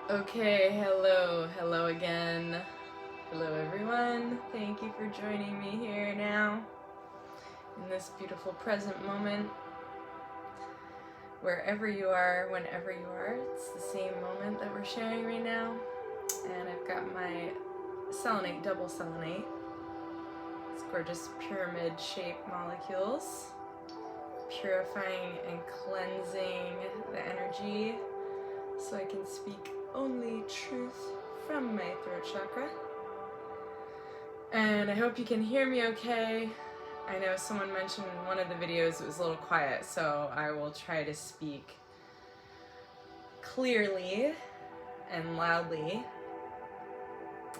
Okay, hello again. Hello everyone. Thank you for joining me here now in this beautiful present moment. Wherever you are, whenever you are, it's the same moment that we're sharing right now. And I've got my selenite, double selenite. It's gorgeous pyramid shaped molecules, purifying and cleansing the energy so I can speak only truth from my throat chakra. And I hope you can hear me okay. I know someone mentioned in one of the videos it was a little quiet, so I will try to speak clearly and loudly.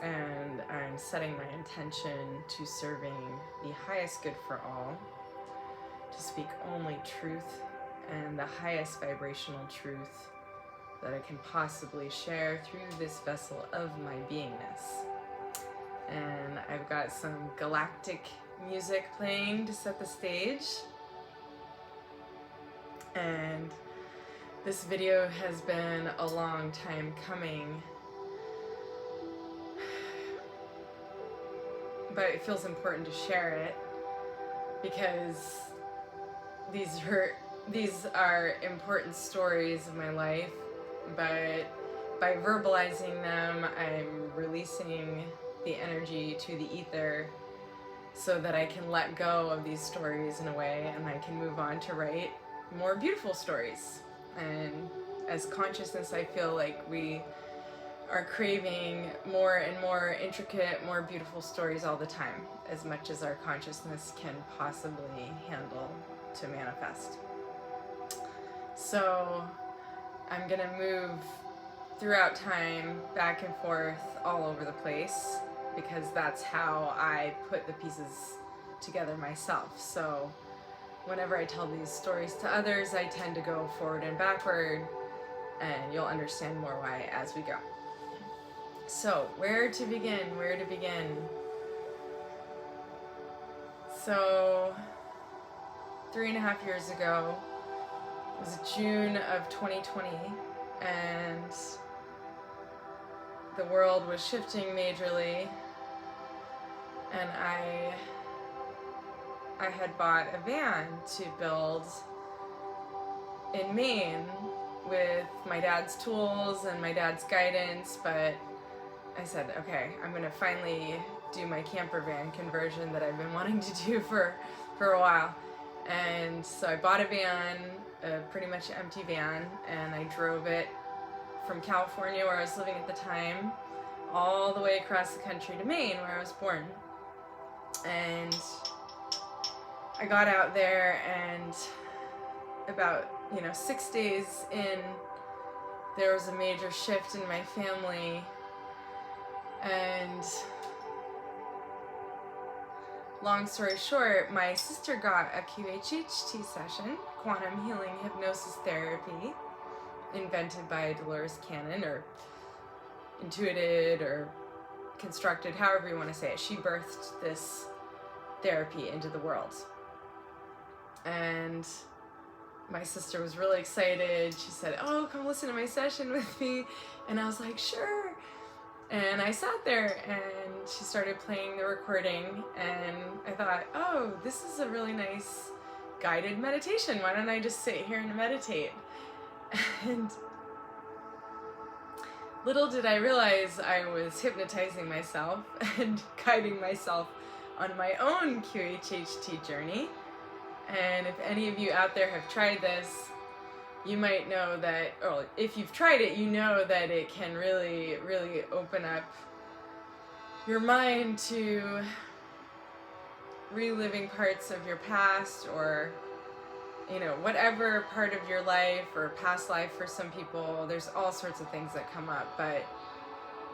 And I'm setting my intention to serving the highest good for all, to speak only truth and the highest vibrational truth that I can possibly share through this vessel of my beingness. And I've got some galactic music playing to set the stage. And this video has been a long time coming, but it feels important to share it because these are important stories of my life. But by verbalizing them, I'm releasing the energy to the ether so that I can let go of these stories in a way, and I can move on to write more beautiful stories. And as consciousness, I feel like we are craving more and more intricate, more beautiful stories all the time, as much as our consciousness can possibly handle to manifest. So I'm gonna move throughout time, back and forth, all over the place, because that's how I put the pieces together myself. So whenever I tell these stories to others, I tend to go forward and backward, and you'll understand more why as we go. So where to begin? So 3.5 years ago, it was June of 2020, and the world was shifting majorly, and I had bought a van to build in Maine with my dad's tools and my dad's guidance, but I said, okay, I'm gonna finally do my camper van conversion that I've been wanting to do for a while. And so I bought a van, a pretty much empty van, and I drove it from California, where I was living at the time, all the way across the country to Maine, where I was born. And I got out there, and about 6 days in, there was a major shift in my family, and long story short, my sister got a QHHT session, quantum healing hypnosis therapy, invented by Dolores Cannon, or intuited, or constructed, however you want to say it. She birthed this therapy into the world. And my sister was really excited. She said, oh, come listen to my session with me. And I was like, sure. And I sat there, and she started playing the recording, and I thought, oh, this is a really nice guided meditation. Why don't I just sit here and meditate? And little did I realize I was hypnotizing myself and guiding myself on my own QHHT journey. And if any of you out there have tried this, you might know that, or if you've tried it, you know that it can really, really open up your mind to reliving parts of your past, or whatever part of your life or past life for some people. There's all sorts of things that come up, but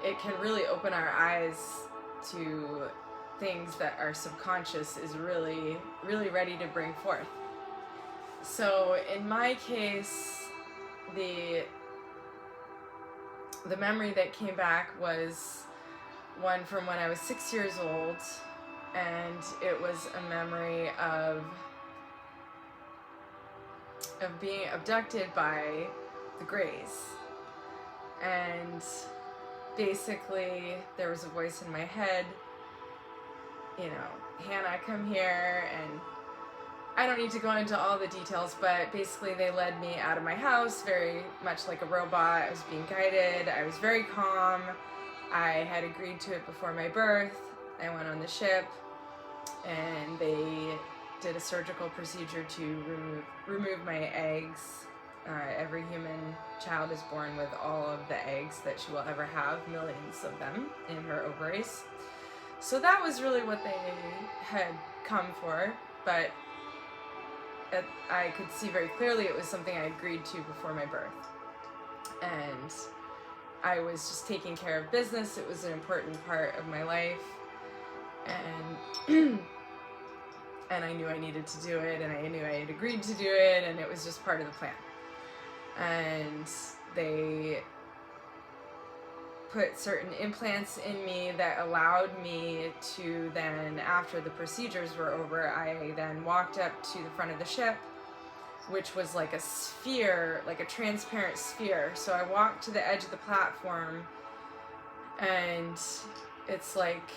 it can really open our eyes to things that our subconscious is really, really ready to bring forth. So in my case, the memory that came back was one from when I was 6 years old, and it was a memory of being abducted by the Greys. And basically there was a voice in my head, you know, Hannah, come here, and I don't need to go into all the details, but basically they led me out of my house, very much like a robot. I was being guided. I was very calm. I had agreed to it before my birth. I went on the ship, and they did a surgical procedure to remove my eggs. Every human child is born with all of the eggs that she will ever have, millions of them in her ovaries. So that was really what they had come for, but I could see very clearly it was something I agreed to before my birth. And I was just taking care of business. It was an important part of my life. And and I knew I needed to do it, and I knew I had agreed to do it, and it was just part of the plan. And they put certain implants in me that allowed me to then, after the procedures were over, I then walked up to the front of the ship, which was like a sphere, like a transparent sphere. So I walked to the edge of the platform, and it's like,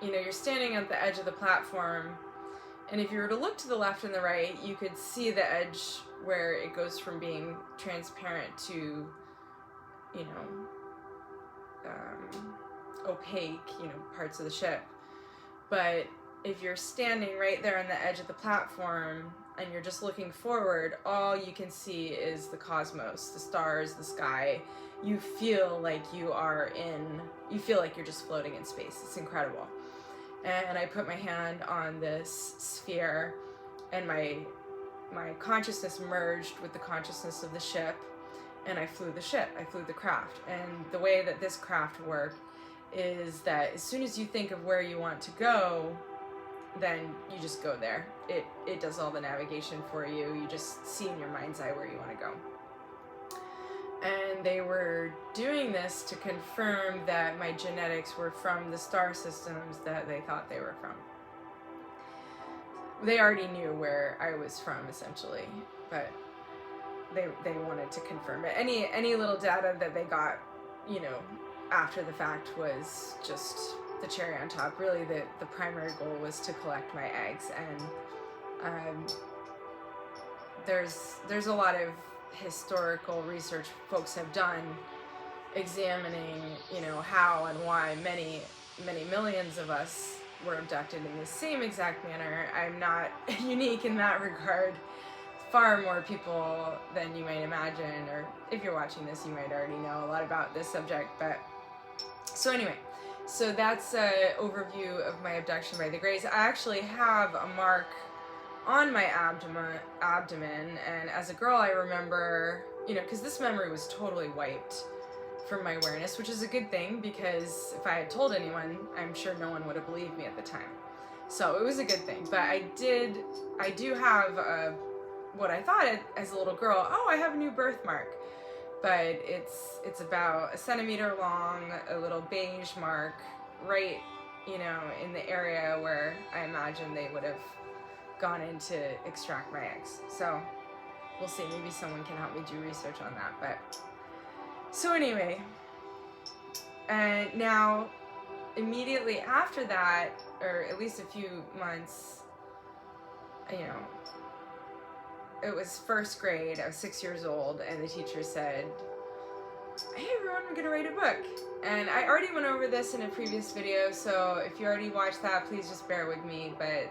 you know, you're standing at the edge of the platform, and if you were to look to the left and the right, you could see the edge where it goes from being transparent to, you know, opaque, you know, parts of the ship. But if you're standing right there on the edge of the platform and you're just looking forward, all you can see is the cosmos, the stars, the sky. You feel like you feel like you're just floating in space. It's incredible. And I put my hand on this sphere, and my consciousness merged with the consciousness of the ship, and I flew the ship. I flew the craft. And the way that this craft worked is that as soon as you think of where you want to go, then you just go there. It does all the navigation for you. You just see in your mind's eye where you want to go. And they were doing this to confirm that my genetics were from the star systems that they thought they were from. They already knew where I was from, essentially, but they wanted to confirm it. Any little data that they got, you know, after the fact was just the cherry on top. Really, the primary goal was to collect my eggs. And there's a lot of historical research folks have done examining, you know, how and why many millions of us were abducted in the same exact manner. I'm not unique in that regard. Far more people than you might imagine, or if you're watching this, you might already know a lot about this subject. But so anyway, so that's an overview of my abduction by the Greys. I actually have a mark on my abdomen, and as a girl I remember, you know, because this memory was totally wiped from my awareness, which is a good thing, because if I had told anyone, I'm sure no one would have believed me at the time. So it was a good thing. But I do have what I thought as a little girl, oh, I have a new birthmark. But it's about 1 centimeter long, a little beige mark, right, you know, in the area where I imagine they would have gone in to extract my eggs. So we'll see, maybe someone can help me do research on that. But so anyway, and now immediately after that, or at least a few months, you know, it was first grade, I was 6 years old, and the teacher said, hey everyone, we're gonna write a book. And I already went over this in a previous video, so if you already watched that, please just bear with me. But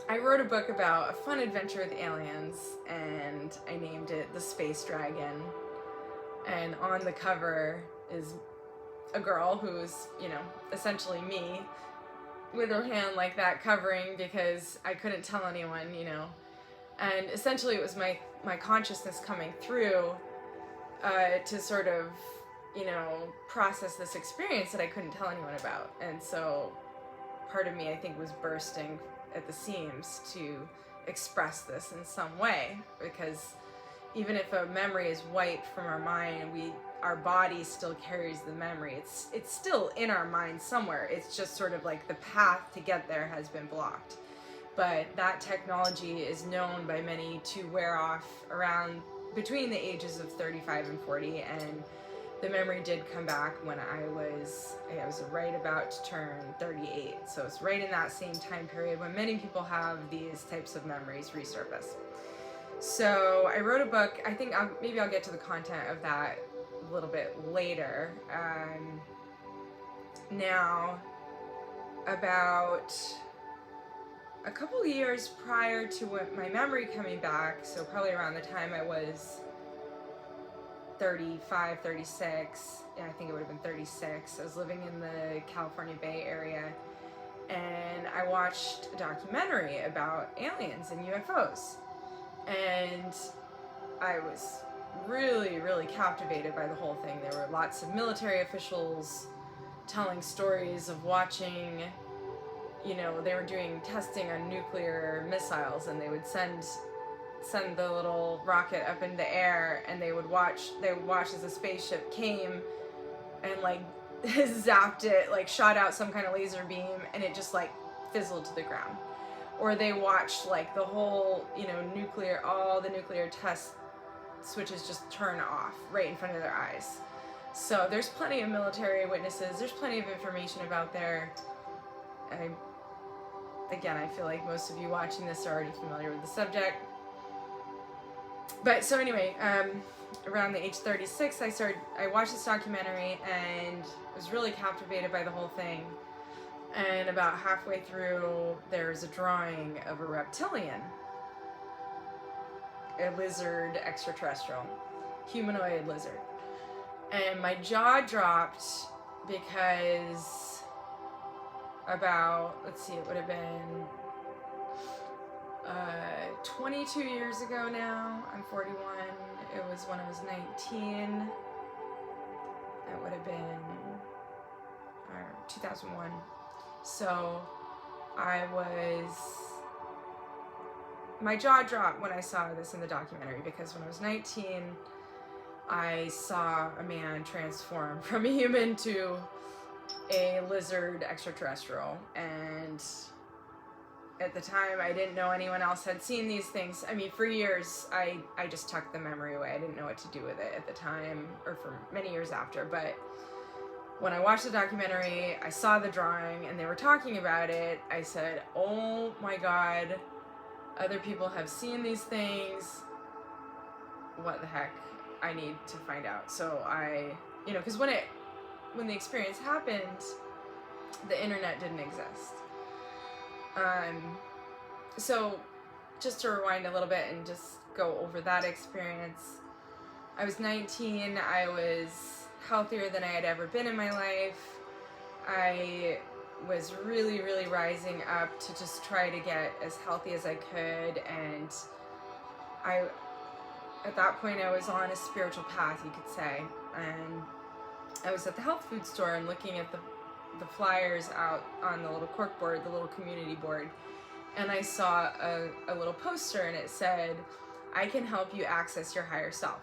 I wrote a book about a fun adventure with aliens, and I named it The Space Dragon. And on the cover is a girl who's, you know, essentially me, with her hand like that covering, because I couldn't tell anyone, you know. And essentially it was my consciousness coming through to sort of, you know, process this experience that I couldn't tell anyone about. And so part of me, I think, was bursting at the seams to express this in some way, because even if a memory is wiped from our mind, our body still carries the memory. It's still in our mind somewhere. It's just sort of like the path to get there has been blocked. but that technology is known by many to wear off around between the ages of 35 and 40, and the memory did come back when I was right about to turn 38. So it's right in that same time period when many people have these types of memories resurface. So I wrote a book. I think maybe I'll get to the content of that a little bit later. Now, about a couple of years prior to my memory coming back, so probably around the time I was 35, 36, yeah, I think it would have been 36. I was living in the California Bay Area, and I watched a documentary about aliens and UFOs. And I was really, really captivated by the whole thing. There were lots of military officials telling stories of watching, they were doing testing on nuclear missiles, and they would send the little rocket up in the air, and they would watch as a spaceship came and zapped it, shot out some kind of laser beam, and it just fizzled to the ground. Or they watched the whole, all the nuclear test switches just turn off right in front of their eyes. So there's plenty of military witnesses. There's plenty of information about there. I feel like most of you watching this are already familiar with the subject. But so anyway, around the age 36, I watched this documentary and was really captivated by the whole thing. And about halfway through, there's a drawing of a reptillian, a lizard extraterrestrial, humanoid lizard. And my jaw dropped because it would have been 22 years ago now. I'm 41. It was when I was 19. It would have been 2001. So my jaw dropped when I saw this in the documentary, because when I was 19, I saw a man transform from a human to a lizard extraterrestrial. And at the time, I didn't know anyone else had seen these things. I mean, for years, I just tucked the memory away. I didn't know what to do with it at the time, or for many years after. But when I watched the documentary, I saw the drawing, and they were talking about it. I said, oh my God, other people have seen these things. What the heck? I need to find out. So because when the experience happened, the internet didn't exist. So just to rewind a little bit and just go over that experience, I was 19. I was healthier than I had ever been in my life. I was really, really rising up to just try to get as healthy as I could, and at that point I was on a spiritual path, you could say. And I was at the health food store and looking at the flyers out on the little corkboard, the little community board, and I saw a little poster, and it said, I can help you access your higher self.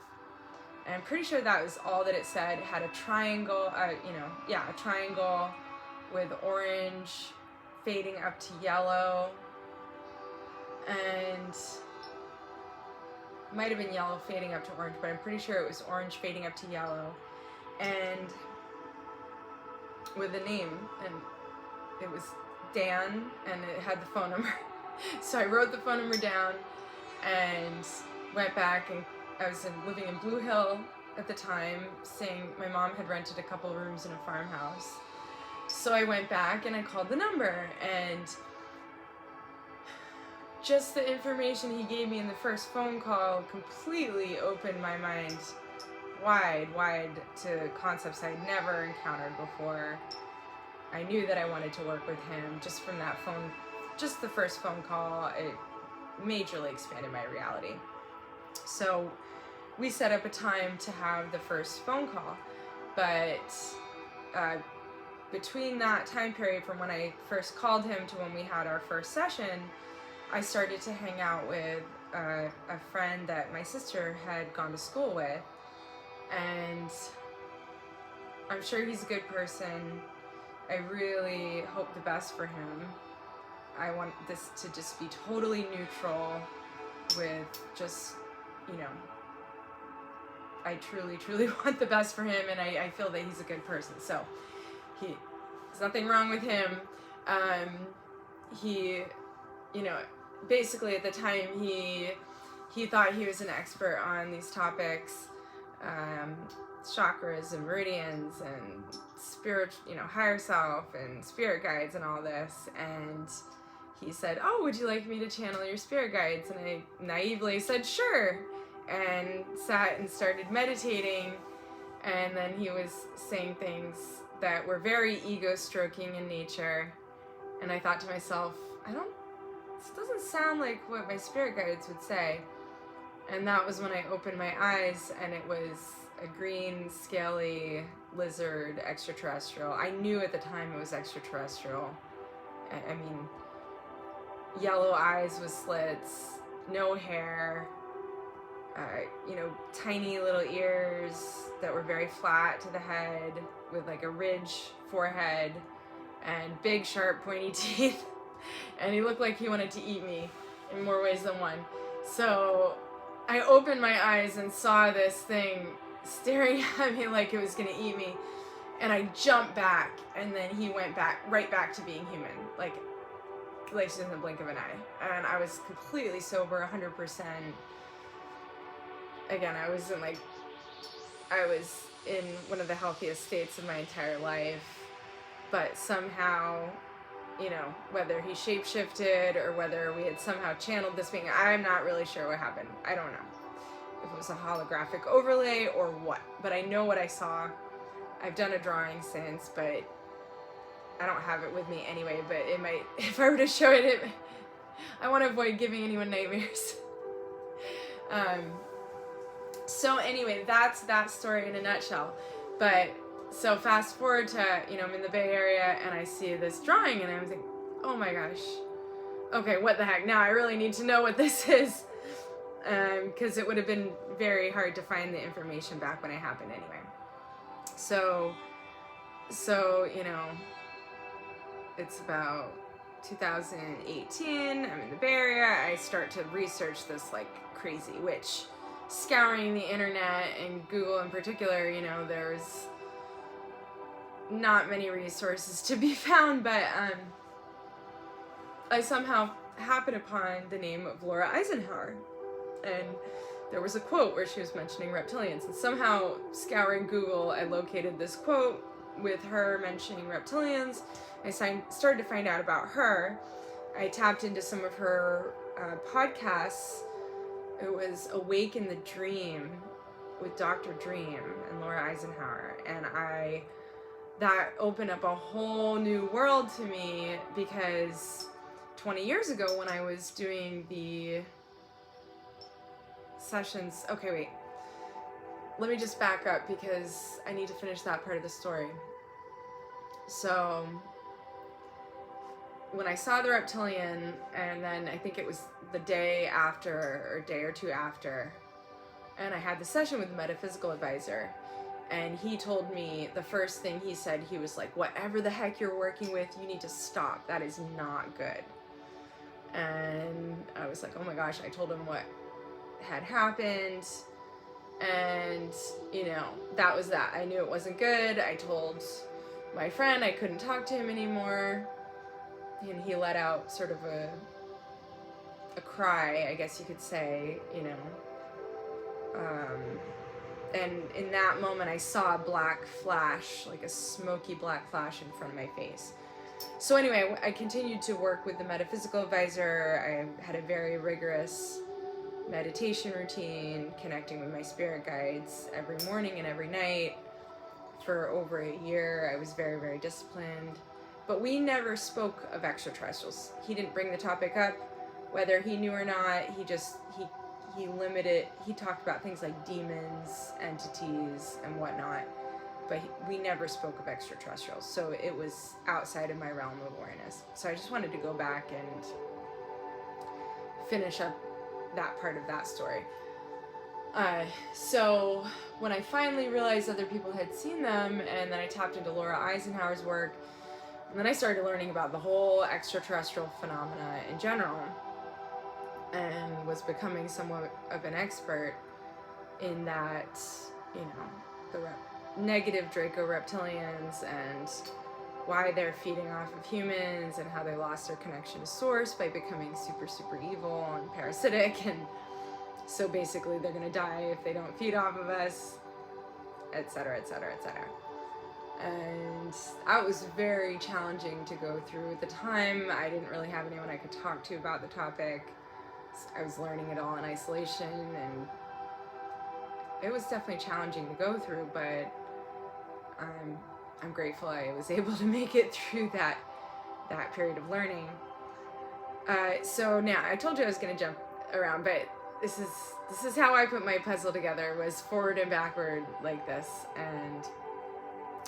And I'm pretty sure that was all that it said. It had a triangle, a triangle with orange fading up to yellow, and might have been yellow fading up to orange, but I'm pretty sure it was orange fading up to yellow, and with a name, and it was Dan, and it had the phone number. So I wrote the phone number down and went back, and I was living in Blue Hill at the time, my mom had rented a couple rooms in a farmhouse. So I went back and I called the number, and just the information he gave me in the first phone call completely opened my mind wide to concepts I'd never encountered before. I knew that I wanted to work with him just from that phone, just the first phone call. It majorly expanded my reality. So we set up a time to have the first phone call, but between that time period from when I first called him to when we had our first session, I started to hang out with a friend that my sister had gone to school with, and I'm sure he's a good person. I really hope the best for him. I want this to just be totally neutral with just, you know, I truly, truly want the best for him, and I feel that he's a good person. So there's nothing wrong with him. He, you know, basically at the time he thought he was an expert on these topics, chakras and meridians and spirit, you know, higher self and spirit guides and all this. And he said, "Oh, would you like me to channel your spirit guides?" And I naively said, "Sure," and sat and started meditating. And then he was saying things that were very ego-stroking in nature. And I thought to myself, this doesn't sound like what my spirit guides would say. And that was when I opened my eyes, and it was a green, scaly lizard extraterrestrial. I knew at the time it was extraterrestrial. I mean, yellow eyes with slits, no hair, you know, tiny little ears that were very flat to the head with like a ridge forehead and big, sharp, pointy teeth. And he looked like he wanted to eat me in more ways than one. So I opened my eyes and saw this thing staring at me like it was going to eat me. And I jumped back, and then he went right back to being human, like just in the blink of an eye. And I was completely sober, 100%. Again, I was in one of the healthiest states of my entire life, but somehow, you know, whether he shapeshifted or whether we had somehow channeled this being, I'm not really sure what happened. I don't know if it was a holographic overlay or what, but I know what I saw. I've done a drawing since, but I don't have it with me anyway, but it might, if I were to show it, I want to avoid giving anyone nightmares. So anyway, that's that story in a nutshell. But so fast forward to, you know, I'm in the Bay Area and I see this drawing and I'm thinking, oh my gosh, okay, what the heck? Now I really need to know what this is. Because it would have been very hard to find the information back when it happened anyway. So, you know, it's about 2018, I'm in the Bay Area, I start to research this like crazy, which scouring the internet and Google in particular, you know, there's not many resources to be found, but I somehow happened upon the name of Laura Eisenhower, and there was a quote where she was mentioning reptilians, and somehow scouring Google, I located this quote with her mentioning reptilians. I started to find out about her. I tapped into some of her podcasts. It was Awake in the Dream with Dr. Dream and Laura Eisenhower, and that opened up a whole new world to me, because 20 years ago when I was doing the sessions, okay, wait, let me just back up because I need to finish that part of the story. So when I saw the reptilian, and then I think it was the day after or a day or two after, and I had the session with the metaphysical advisor, and he told me, the first thing he said, he was like, whatever the heck you're working with, you need to stop. That is not good. And I was like, oh my gosh. I told him what had happened, and you know, that was that. I knew it wasn't good. I told my friend I couldn't talk to him anymore, and he let out sort of a cry, I guess you could say, you know. And in that moment I saw a black flash, like a smoky black flash in front of my face. So anyway, I continued to work with the metaphysical advisor. I had a very rigorous meditation routine, connecting with my spirit guides every morning and every night for over a year. I was very, very disciplined. But we never spoke of extraterrestrials. He didn't bring the topic up, whether he knew or not. He limited, he talked about things like demons, entities, and whatnot, but we never spoke of extraterrestrials, so it was outside of my realm of awareness. So I just wanted to go back and finish up that part of that story. So when I finally realized other people had seen them, and then I tapped into Laura Eisenhower's work, And then I started learning about the whole extraterrestrial phenomena in general, and was becoming somewhat of an expert in that, you know, the negative Draco reptilians and why they're feeding off of humans and how they lost their connection to source by becoming super, super evil and parasitic, and so basically they're gonna die if they don't feed off of us, etc., etc., etc. And that was very challenging to go through at the time. I didn't really have anyone I could talk to about the topic. I was learning it all in isolation, and it was definitely challenging to go through, but I'm grateful I was able to make it through that period of learning. So now, I told you I was going to jump around, but this is how I put my puzzle together, was forward and backward like this. And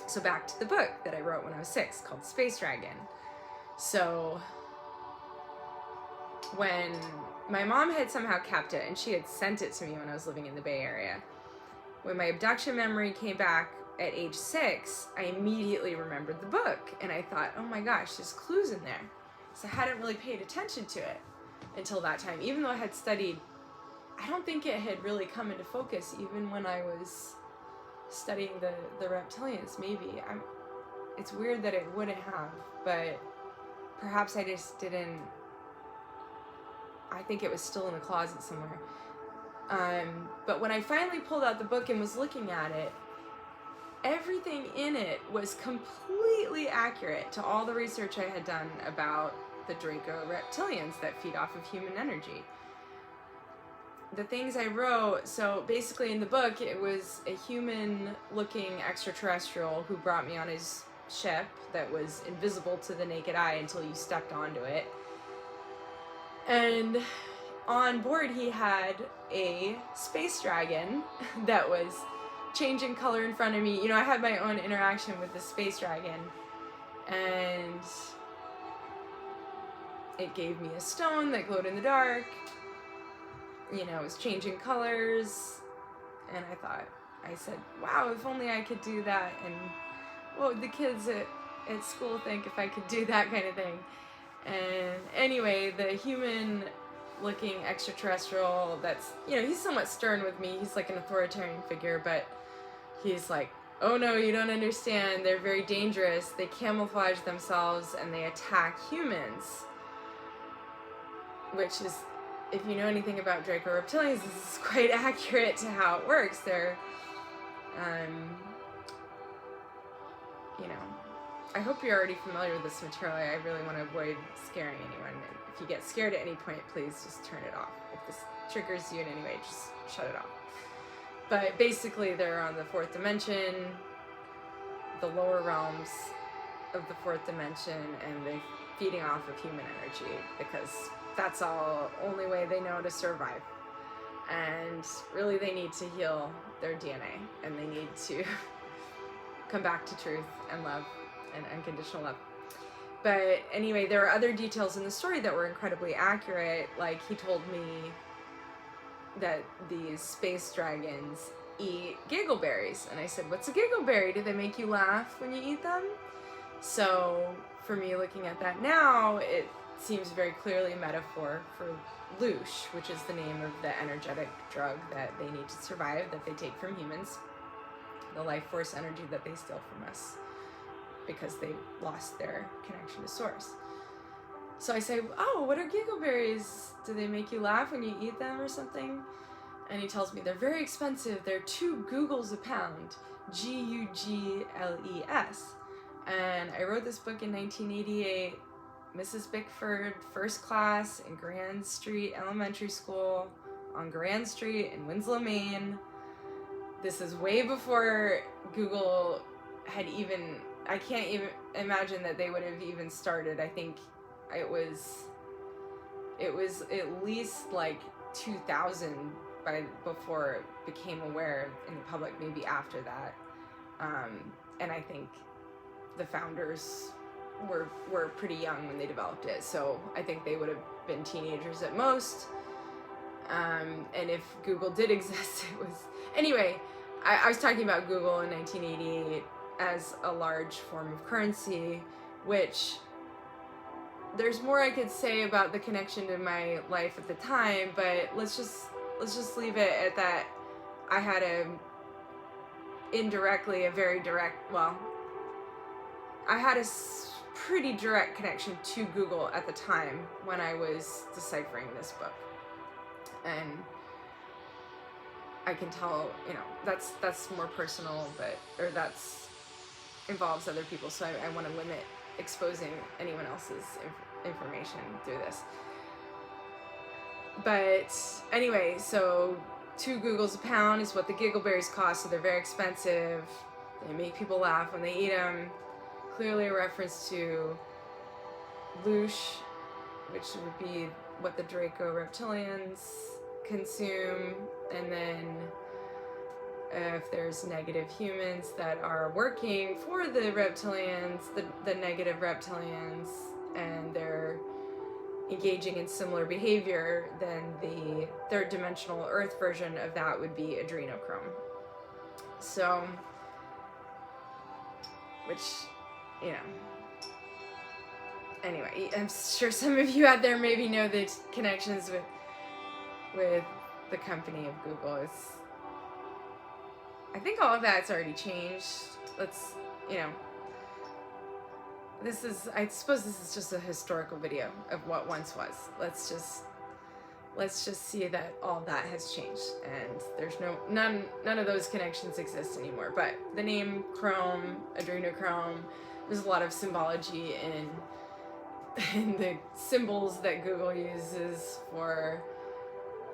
so back to the book that I wrote when I was 6, called Space Dragon. So when my mom had somehow kept it, and she had sent it to me when I was living in the Bay Area, when my abduction memory came back at age 6, I immediately remembered the book, and I thought, oh my gosh, there's clues in there. So I hadn't really paid attention to it until that time. Even though I had studied, I don't think it had really come into focus even when I was studying the reptilians. Maybe. It's weird that it wouldn't have, but perhaps I just didn't. I think it was still in the closet somewhere. But when I finally pulled out the book and was looking at it, everything in it was completely accurate to all the research I had done about the Draco reptilians that feed off of human energy. The things I wrote, so basically in the book, it was a human-looking extraterrestrial who brought me on his ship that was invisible to the naked eye until you stepped onto it. And on board he had a space dragon that was changing color in front of me. You know, I had my own interaction with the space dragon, and it gave me a stone that glowed in the dark. You know, it was changing colors, and I said, wow, if only I could do that, and what would the kids at school think if I could do that kind of thing? And anyway, the human looking extraterrestrial that's, you know, he's somewhat stern with me. He's like an authoritarian figure, but he's like, oh no, you don't understand. They're very dangerous. They camouflage themselves and they attack humans. Which is, if you know anything about Draco reptilians, this is quite accurate to how it works. They're, you know, I hope you're already familiar with this material. I really want to avoid scaring anyone. If you get scared at any point, please just turn it off. If this triggers you in any way, just shut it off. But basically, they're on the 4th dimension, the lower realms of the 4th dimension, and they're feeding off of human energy because that's the only way they know to survive. And really, they need to heal their DNA, and they need to come back to truth and love and unconditional love. But anyway, there are other details in the story that were incredibly accurate. Like, he told me that these space dragons eat giggleberries. And I said, what's a giggleberry? Do they make you laugh when you eat them? So for me, looking at that now, it seems very clearly a metaphor for loosh, which is the name of the energetic drug that they need to survive, that they take from humans, the life force energy that they steal from us because they lost their connection to source. So I say, oh, what are giggleberries? Do they make you laugh when you eat them or something? And he tells me they're very expensive. They're 2 Googles a pound, G-U-G-L-E-S. And I wrote this book in 1988, Mrs. Bickford, first class in Grand Street Elementary School on Grand Street in Winslow, Maine. This is way before Google had even, I can't even imagine that they would have even started. I think it was at least like 2000 before it became aware in the public, maybe after that. And I think the founders were pretty young when they developed it, so I think they would have been teenagers at most. And if Google did exist, it was... Anyway, I was talking about Google in 1988 as a large form of currency, which there's more I could say about the connection to my life at the time, but let's just leave it at that. I had a pretty direct connection to Google at the time when I was deciphering this book. And I can tell, that's more personal, or that's involves other people, so I want to limit exposing anyone else's information through this. But anyway, so 2 Googles a pound is what the giggleberries cost, so they're very expensive. They make people laugh when they eat them. Clearly a reference to loosh, which would be what the Draco reptilians consume, and then if there's negative humans that are working for the reptilians, the negative reptilians, and they're engaging in similar behavior, then the third dimensional Earth version of that would be adrenochrome. So, which, anyway, I'm sure some of you out there maybe know the connections with the company of Google. I think all of that's already changed. Let's, I suppose this is just a historical video of what once was. Let's just see that all that has changed, and there's none of those connections exist anymore. But the name chrome, adrenochrome, there's a lot of symbology in the symbols that Google uses for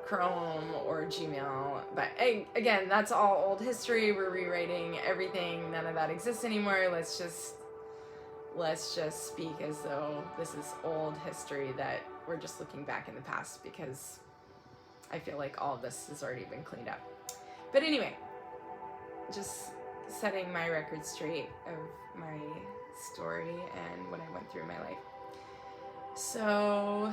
Chrome or Gmail. But again, that's all old history. We're rewriting everything. None of that exists anymore. Let's just speak as though this is old history, that we're just looking back in the past, because I feel like all of this has already been cleaned up. But anyway, just setting my record straight of my story and what I went through in my life. So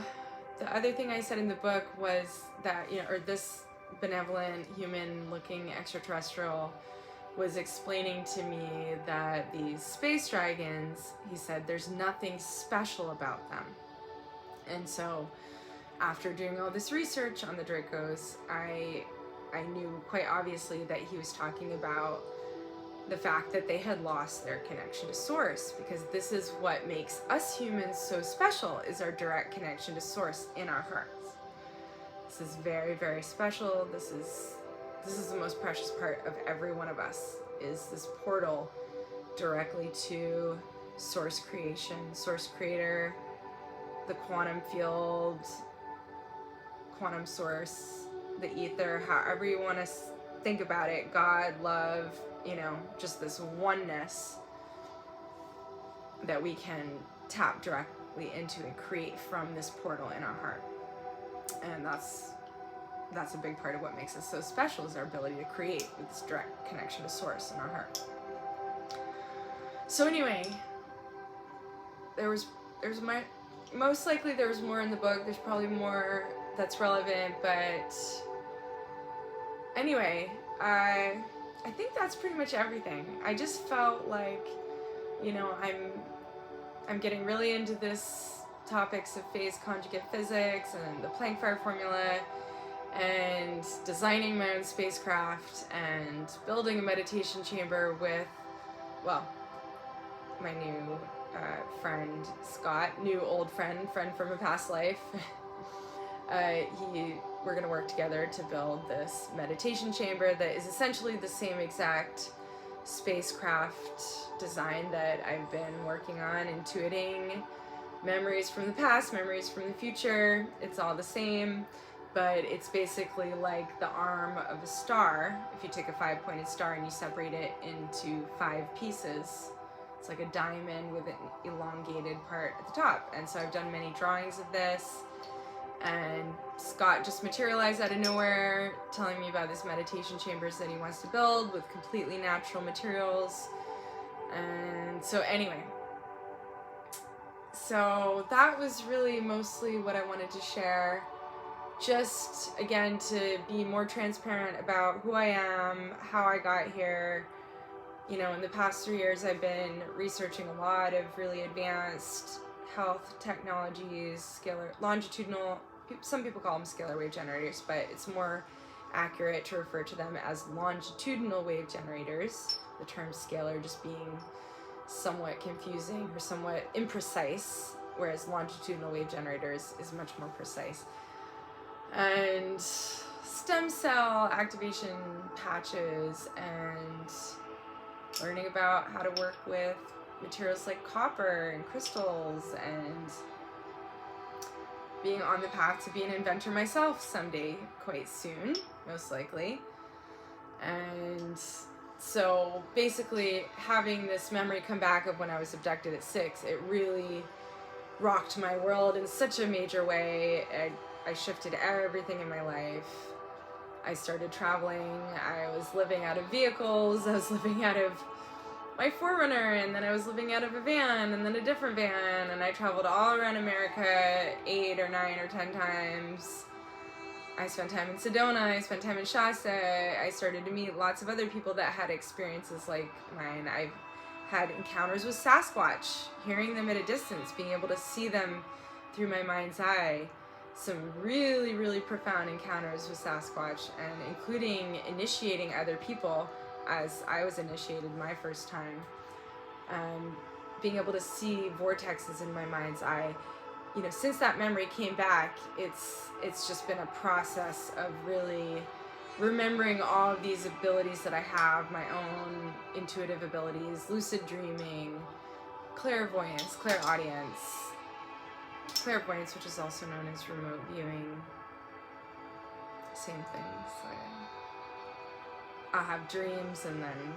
the other thing I said in the book was that, or this benevolent human-looking extraterrestrial was explaining to me that these space dragons, he said, there's nothing special about them. And so after doing all this research on the Dracos, I knew quite obviously that he was talking about the fact that they had lost their connection to source, because this is what makes us humans so special, is our direct connection to source in our hearts. This is very, very special. This is the most precious part of every one of us, is this portal directly to source creation, source creator, the quantum field, quantum source, the ether, however you want to think about it, God, love, just this oneness that we can tap directly into and create from this portal in our heart. And that's a big part of what makes us so special, is our ability to create with this direct connection to source in our heart. So anyway, most likely there was more in the book. There's probably more that's relevant, but anyway, I think that's pretty much everything. I just felt like, I'm getting really into this topics of phase conjugate physics and the Planck-Fire formula, and designing my own spacecraft and building a meditation chamber with, my new friend Scott, old friend from a past life. We're going to work together to build this meditation chamber that is essentially the same exact spacecraft design that I've been working on, intuiting memories from the past, memories from the future. It's all the same, but it's basically like the arm of a star. If you take a 5-pointed star and you separate it into 5 pieces, it's like a diamond with an elongated part at the top. And so I've done many drawings of this, and Scott just materialized out of nowhere, telling me about this meditation chambers that he wants to build with completely natural materials. And so anyway, so that was really mostly what I wanted to share. Just, again, to be more transparent about who I am, how I got here, You know, in the past 3 years, I've been researching a lot of really advanced health technologies, longitudinal, some people call them scalar wave generators, but it's more accurate to refer to them as longitudinal wave generators, the term scalar just being somewhat confusing or somewhat imprecise, whereas longitudinal wave generators is much more precise. And stem cell activation patches, and learning about how to work with materials like copper and crystals, and being on the path to be an inventor myself someday, quite soon, most likely. And so basically having this memory come back of when I was abducted at 6, it really rocked my world in such a major way. I shifted everything in my life. I started traveling. I was living out of vehicles. I was living out of my 4Runner, and then I was living out of a van, and then a different van, and I traveled all around America 8 or 9 or 10 times. I spent time in Sedona, I spent time in Shasta. I started to meet lots of other people that had experiences like mine. I've had encounters with Sasquatch, hearing them at a distance, being able to see them through my mind's eye. Some really, really profound encounters with Sasquatch, and including initiating other people as I was initiated my first time. Being able to see vortexes in my mind's eye. You know, since that memory came back, it's just been a process of really remembering all of these abilities that I have, my own intuitive abilities, lucid dreaming, clairvoyance, clairaudience, clairvoyance, which is also known as remote viewing. Same things. Like, I'll have dreams, and then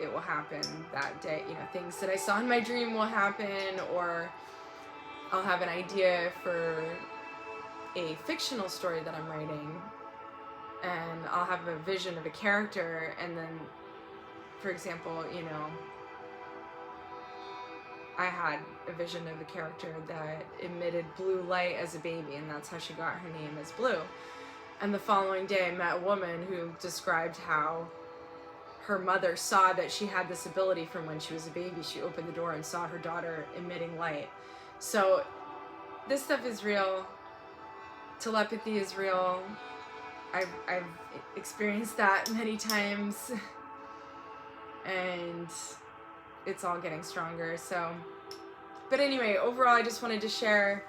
it will happen that day. You know, things that I saw in my dream will happen, or I'll have an idea for a fictional story that I'm writing, and I'll have a vision of a character, and then, for example, you know, I had a vision of a character that emitted blue light as a baby, and that's how she got her name as Blue. And the following day, I met a woman who described how her mother saw that she had this ability from when she was a baby. She opened the door and saw her daughter emitting light. So this stuff is real. Telepathy is real. I've experienced that many times, and it's all getting stronger. So, but anyway, overall, I just wanted to share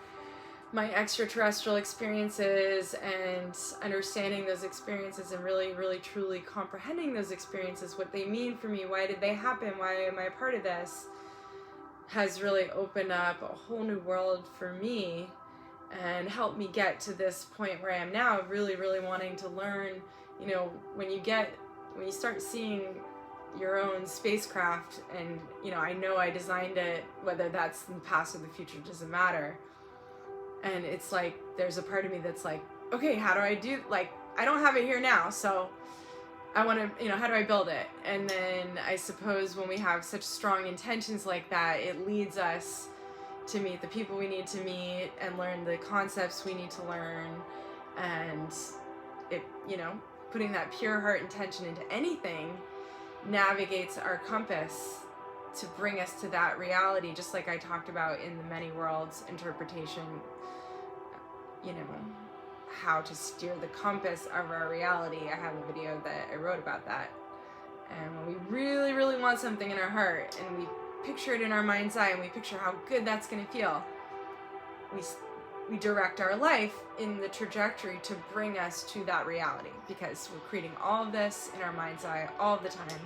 my extraterrestrial experiences and understanding those experiences, and really, really, truly comprehending those experiences, what they mean for me, why did they happen, why am I a part of this, has really opened up a whole new world for me and helped me get to this point where I am now, really, really wanting to learn. You know, when you start seeing your own spacecraft, and, you know I designed it, whether that's in the past or the future, doesn't matter. And it's like, there's a part of me that's like, okay, how do I do, like, I don't have it here now, so I want to, you know, how do I build it? And then I suppose when we have such strong intentions like that, it leads us to meet the people we need to meet and learn the concepts we need to learn. And it, you know, putting that pure heart intention into anything navigates our compass to bring us to that reality, just like I talked about in the many worlds interpretation, you know, how to steer the compass of our reality. I have a video that I wrote about that. And when we really, really want something in our heart, and we picture it in our mind's eye, and we picture how good that's going to feel, we direct our life in the trajectory to bring us to that reality, because we're creating all of this in our mind's eye all the time.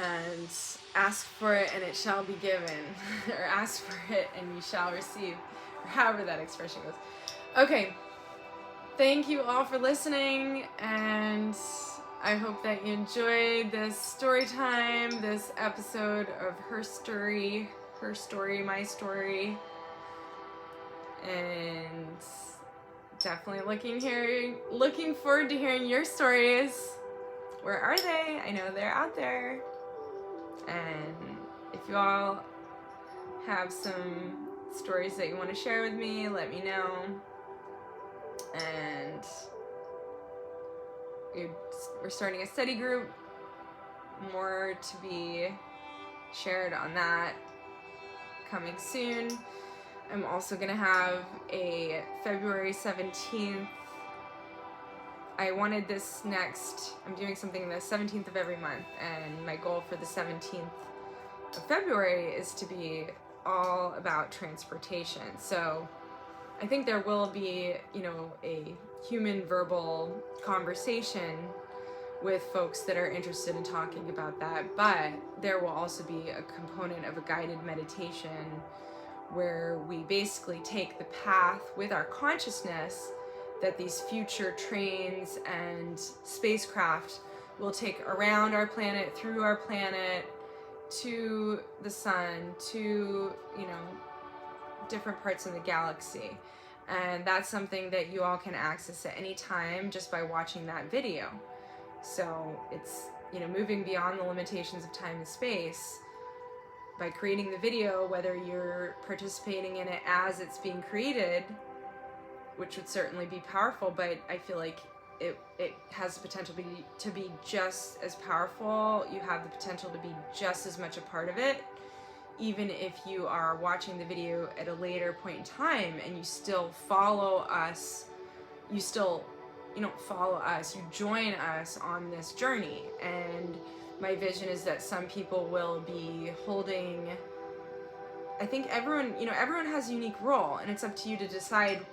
And ask for it and it shall be given, or ask for it and you shall receive, or however that expression goes. Okay, thank you all for listening, and I hope that you enjoyed this story time, this episode of Her Story, My Story, and definitely looking forward to hearing your stories. Where are they? I know they're out there. And if you all have some stories that you want to share with me, let me know. And we're starting a study group more to be shared on that coming soon. I'm also gonna have a February 17th. I wanted this next, I'm doing something the 17th of every month, and my goal for the 17th of February is to be all about transportation. So I think there will be, you know, a human verbal conversation with folks that are interested in talking about that, but there will also be a component of a guided meditation where we basically take the path with our consciousness that these future trains and spacecraft will take around our planet, through our planet, to the sun, to, you know, different parts of the galaxy. And that's something that you all can access at any time just by watching that video. So it's, you know, moving beyond the limitations of time and space by creating the video, whether you're participating in it as it's being created, which would certainly be powerful, but I feel like it has the potential to be just as powerful. You have the potential to be just as much a part of it, even if you are watching the video at a later point in time and you still follow us. You don't follow us, you join us on this journey. And my vision is that some people will be holding, I think everyone has a unique role, and it's up to you to decide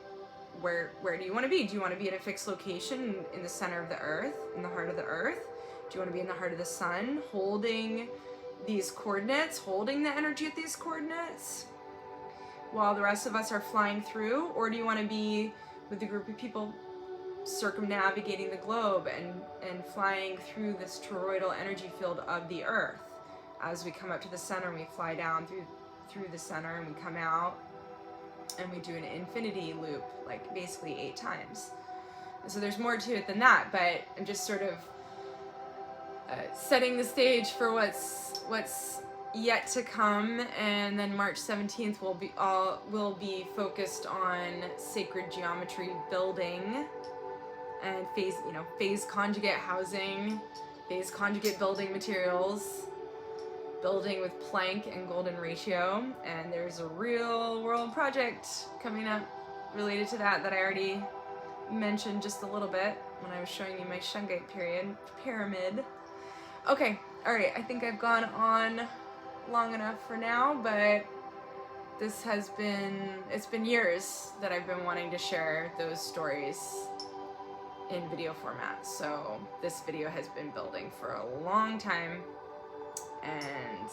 where do you want to be? Do you want to be at a fixed location in the center of the earth, in the heart of the earth? Do you want to be in the heart of the sun, holding these coordinates, holding the energy at these coordinates while the rest of us are flying through? Or do you want to be with a group of people circumnavigating the globe and flying through this toroidal energy field of the earth? As we come up to the center, we fly down through the center, and we come out and we do an infinity loop, like basically 8 times. And so there's more to it than that, but I'm just sort of setting the stage for what's yet to come. And then March 17th will be focused on sacred geometry building and phase conjugate housing, phase conjugate building materials, building with plank and golden ratio. And there's a real world project coming up related to that I already mentioned just a little bit when I was showing you my Shungite pyramid. Okay, all right, I think I've gone on long enough for now, but it's been years that I've been wanting to share those stories in video format. So this video has been building for a long time. And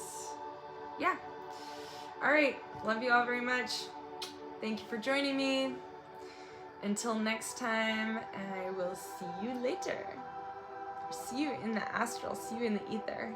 yeah, all right, love you all very much. Thank you for joining me. Until next time, I will see you later. See you in the astral, see you in the ether.